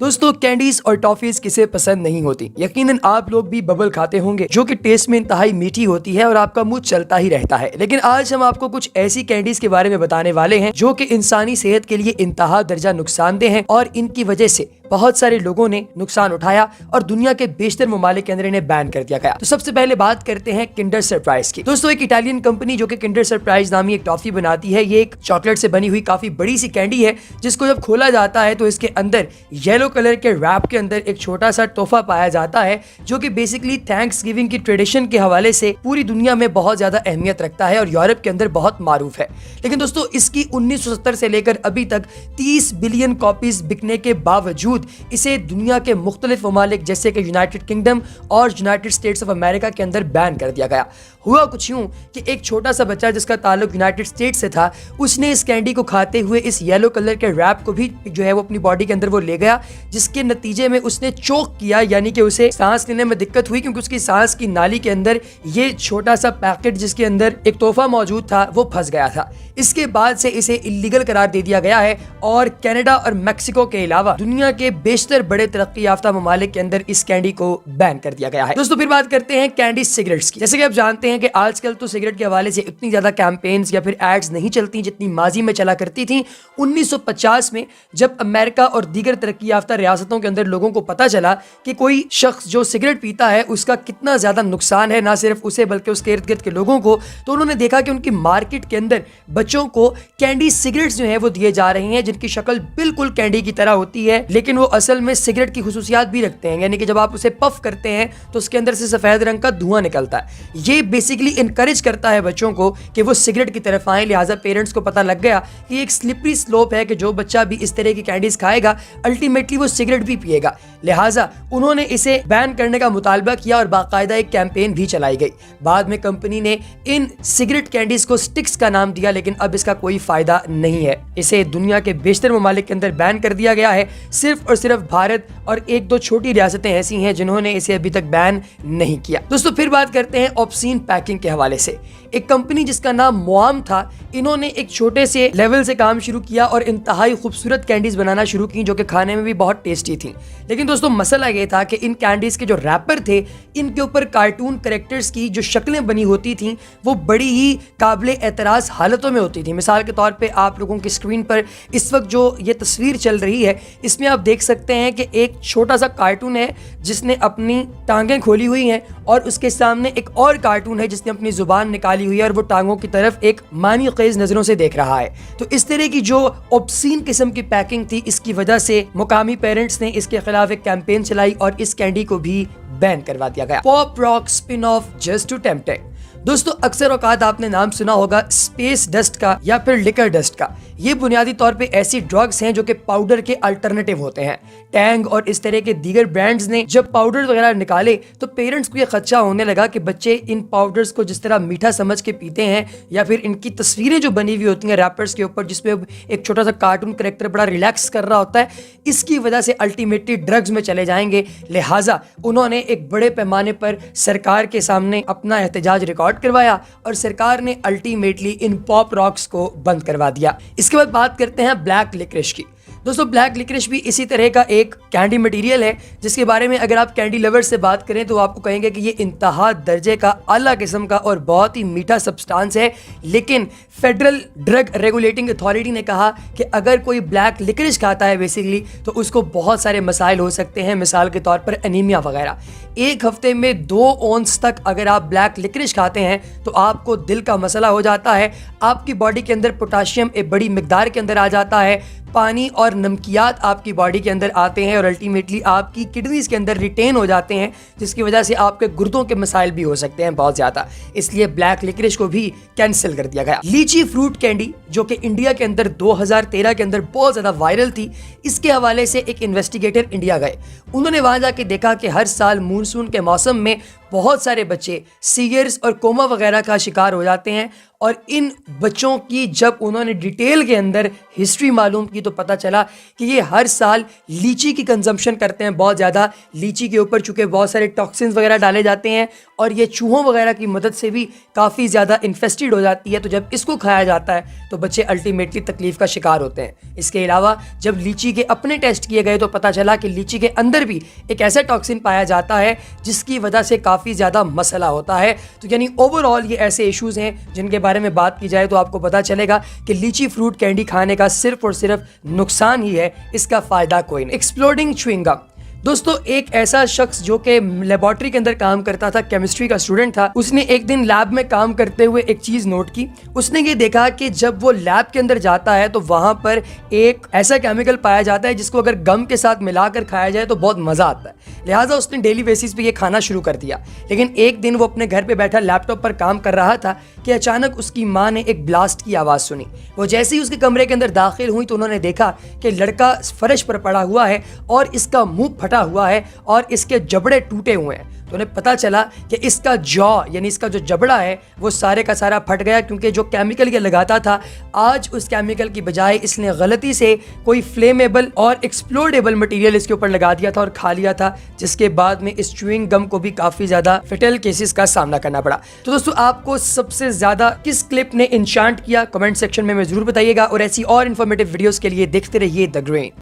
दोस्तों कैंडीज और टॉफीज किसे पसंद नहीं होती। यकीनन आप लोग भी बबल खाते होंगे जो कि टेस्ट में इंतहाई मीठी होती है और आपका मुंह चलता ही रहता है। लेकिन आज हम आपको कुछ ऐसी कैंडीज के बारे में बताने वाले हैं जो कि इंसानी सेहत के लिए इंतहा दर्जा नुकसानदेह हैं और इनकी वजह से बहुत सारे लोगों ने नुकसान उठाया और दुनिया के बेशतर ममालिक के अंदर इन्हें बैन कर दिया गया। तो सबसे पहले बात करते हैं किंडर सरप्राइज की। दोस्तों एक इटालियन कंपनी जो कि किंडर सरप्राइज नामी एक टॉफी बनाती है, ये एक चॉकलेट से बनी हुई काफी बड़ी सी कैंडी है जिसको जब खोला जाता है तो इसके अंदर येलो कलर के रैप के अंदर एक छोटा सा तोहफा पाया जाता है जो कि बेसिकली थैंक्स गिविंग की ट्रेडिशन के हवाले से पूरी दुनिया में बहुत ज्यादा अहमियत रखता है और यूरोप के अंदर बहुत मारूफ है। लेकिन दोस्तों इसकी 1970 से लेकर अभी तक 30 बिलियन कॉपीज बिकने के बावजूद इसे दुनिया के मुख्तलिफ ममालिक जैसे कि यूनाइटेड किंगडम और यूनाइटेड स्टेट्स ऑफ अमेरिका के अंदर बैन कर दिया गया। हुआ कुछ यूं कि एक छोटा सा बच्चा जिसका ताल्लुक यूनाइटेड स्टेट्स से था, उसने इस कैंडी को खाते हुए इस येलो कलर के रैप को भी जो है वो अपनी बॉडी के अंदर वो ले गया, जिसके नतीजे में उसने चोक किया, यानी कि उसे सांस लेने में दिक्कत हुई क्योंकि उसकी सांस की नाली के अंदर ये छोटा सा पैकेट जिसके अंदर एक तोहफा मौजूद था वो फंस गया था। इसके बाद से इसे इल्लीगल करार दे दिया गया है और कनाडा और मेक्सिको के अलावा दुनिया के बेशतर बड़े तरक्की याफ्ता ममालिक के अंदर इस कैंडी को बैन कर दिया गया है। दोस्तों फिर बात करते हैं कैंडी सिगरेट्स की। जैसे कि आप जानते हैं कि आजकल तो सिगरेट के हवाले से इतनी ज्यादा कैंपेन्स या फिर एड्स नहीं चलती जितनी माजी में चला करती थी। 1950 में जब अमेरिका और दीगर तरक्की याफ्ता रियासतों के अंदर लोगों को पता चला कि कोई शख्स जो सिगरेट पीता है उसका कितना ज्यादा नुकसान है, ना सिर्फ उसे बल्कि उसके इर्द गिर्द के लोगों को, तो उन्होंने देखा कि उनकी मार्केट के अंदर बच्चों को कैंडी सिगरेट्स जो है वो दिए जा रहे हैं जिनकी शक्ल बिल्कुल कैंडी की तरह होती है, लेकिन वो असल में सिगरेट की खुसूसियात भी रखते हैं। यानी कि जब आप उसे पफ करते हैं तो उसके अंदर से सफेद रंग का धुआं निकलता है। ये बेसिकली इनकरेज करता है बच्चों को कि वो सिगरेट की तरफ आए। लिहाजा पेरेंट्स को पता लग गया कि एक स्लिपरी स्लोप है कि जो बच्चा भी इस तरह की कैंडीज खाएगा अल्टीमेटली वो सिगरेट भी पिएगा। लिहाजा उन्होंने इसे बैन करने का मुतालबा किया और बाकायदा एक कैंपेन भी चलाई गई। बाद में कंपनी ने इन सिगरेट कैंडीज को स्टिक्स का नाम दिया, लेकिन अब इसका कोई फायदा नहीं है। इसे दुनिया के बेशतर ममालिक के अंदर बैन कर दिया गया है। सिर्फ और सिर्फ भारत और एक दो छोटी रियासतें ऐसी हैं जिन्होंने इसे अभी तक बैन नहीं किया। दोस्तों फिर बात करते हैं ऑब्सीन पैकिंग के हवाले से। एक कंपनी जिसका नाम मोआम था, इन्होंने एक छोटे से लेवल से काम शुरू किया और इंतहाई खूबसूरत कैंडीज बनाना शुरू की जो कि खाने में भी बहुत टेस्टी थी। लेकिन दोस्तों मसला ये था कि इन कैंडीज के जो रैपर थे, इनके ऊपर कार्टून कैरेक्टर्स की जो शक्लें बनी होती थी वो बड़ी ही काबिले एतराज हालतों में होती थी। मिसाल के तौर पे आप लोगों की स्क्रीन पर इस वक्त जो ये तस्वीर चल रही है, इसमें आप देख सकते हैं कि एक छोटा सा कार्टून है जिसने अपनी टांगें खोली हुई हैं और उसके सामने एक और कार्टून है जिसने अपनी जुबान निकाली हुई है और वो टांगों की तरफ एक मानी खेज नजरों से देख रहा है। तो इस तरह की जो ऑब्सीन किस्म की पैकिंग थी, इसकी वजह से मुकामी पेरेंट्स ने इसके खिलाफ एक कैंपेन चलाई और इस कैंडी को भी बैन करवा दिया गया। Pop rock spin off just to tempt it. दोस्तों अक्सर औकात आपने नाम सुना होगा स्पेस डस्ट का या फिर लिकर डस्ट का। ये बुनियादी तौर पे ऐसी ड्रग्स हैं जो कि पाउडर के अल्टरनेटिव होते हैं। टैंग और इस तरह के दीगर ब्रांड्स ने जब पाउडर वगैरह निकाले तो पेरेंट्स को ये खदशा होने लगा कि बच्चे इन पाउडर्स को जिस तरह मीठा समझ के पीते हैं या फिर इनकी तस्वीरें जो बनी हुई होती हैं रैपर्स के ऊपर जिसमें एक छोटा सा कार्टून कैरेक्टर बड़ा रिलैक्स कर रहा होता है, इसकी वजह से अल्टीमेटली ड्रग्स में चले जाएंगे। लिहाजा उन्होंने एक बड़े पैमाने पर सरकार के सामने अपना एहतजाज रिकॉर्ड करवाया और सरकार ने अल्टीमेटली इन पॉप रॉक्स को बंद करवा दिया। इसके बाद बात करते हैं ब्लैक लिक्रिश की। दोस्तों ब्लैक लिक्रिश भी इसी तरह का एक कैंडी मटेरियल है जिसके बारे में अगर आप कैंडी लवर्स से बात करें तो आपको कहेंगे कि ये इंतहा दर्जे का आला किस्म का और बहुत ही मीठा सब्सटेंस है। लेकिन फेडरल ड्रग रेगुलेटिंग अथॉरिटी ने कहा कि अगर कोई ब्लैक लिक्रिश खाता है बेसिकली तो उसको बहुत सारे मसाइल हो सकते हैं, मिसाल के तौर पर एनीमिया वगैरह। एक हफ्ते में 2 औंस तक अगर आप ब्लैक लिक्रिश खाते हैं तो आपको दिल का मसला हो जाता है, आपकी बॉडी के अंदर पोटाशियम एक बड़ी मिकदार के अंदर आ जाता है, पानी और नमकियात आपकी बॉडी के अंदर आते हैं और अल्टीमेटली आपकी किडनीज के अंदर रिटेन हो जाते हैं, जिसकी वजह से आपके गुर्दों के मसाइल भी हो सकते हैं बहुत ज्यादा। इसलिए ब्लैक लिक्रिश को भी कैंसिल कर दिया गया। लीची फ्रूट कैंडी जो कि इंडिया के अंदर 2013 के अंदर बहुत ज्यादा वायरल थी, इसके हवाले से एक इन्वेस्टिगेटर इंडिया गए। उन्होंने वहां जाके देखा कि हर साल मानसून के मौसम में बहुत सारे बच्चे सीयर्स और कोमा वगैरह का शिकार हो जाते हैं। और इन बच्चों की जब उन्होंने डिटेल के अंदर हिस्ट्री मालूम की तो पता चला कि ये हर साल लीची की कंजम्पशन करते हैं बहुत ज़्यादा। लीची के ऊपर चूँकि बहुत सारे टॉक्सिन्स वगैरह डाले जाते हैं और ये चूहों वगैरह की मदद से भी काफ़ी ज़्यादा इन्फेस्टेड हो जाती है। तो जब इसको खाया जाता है तो बच्चे अल्टीमेटली तकलीफ़ का शिकार होते हैं। इसके अलावा जब लीची के अपने टेस्ट किए गए तो पता चला कि लीची के अंदर भी एक ऐसा टॉक्सिन पाया जाता है जिसकी वजह से काफ़ी ज़्यादा मसला होता है। तो यानी ओवरऑल ये ऐसे इश्यूज़ हैं जिनके बारे में बात की जाए तो आपको पता चलेगा कि लीची फ्रूट कैंडी खाने का सिर्फ और सिर्फ नुकसान ही है, इसका फ़ायदा कोई नहीं। Exploding chewing gum. दोस्तों, एक ऐसा शख्स जो कि लेबोरेटरी के अंदर काम करता था, केमिस्ट्री का स्टूडेंट था, उसने एक दिन लैब में काम करते हुए एक चीज़ नोट की। उसने ये देखा कि जब वो लैब के अंदर जाता है तो वहाँ पर एक ऐसा केमिकल पाया जाता है जिसको अगर गम के साथ मिलाकर खाया जाए तो बहुत मज़ा आता है। लिहाजा उसने डेली बेसिस पे ये खाना शुरू कर दिया। लेकिन एक दिन वो अपने घर पे बैठा लैपटॉप पर काम कर रहा था कि अचानक उसकी माँ ने एक ब्लास्ट की आवाज़ सुनी। वो जैसे ही उसके कमरे के अंदर दाखिल हुई तो उन्होंने देखा कि लड़का फर्श पर पड़ा हुआ है और इसका मुंह फटा हुआ है और इसके जबड़े टूटे हुए हैं। तो उन्हें पता चला कि इसका जॉ यानी इसका जो जबड़ा है वो सारे का सारा फट गया, क्योंकि जो केमिकल ये लगाता था आज उस केमिकल की बजाय इसने गलती से कोई फ्लेमेबल और एक्सप्लोडेबल मटेरियल इसके ऊपर लगा दिया था और खा लिया था, जिसके बाद में इस च्युइंग गम को भी काफ़ी ज़्यादा फेटल केसेस का सामना करना पड़ा। तो दोस्तों, आपको सबसे ज़्यादा किस क्लिप ने इंशांट किया कमेंट सेक्शन में ज़रूर बताइएगा और ऐसी और इन्फॉर्मेटिव वीडियोज़ के लिए देखते रहिए द ग्रेन।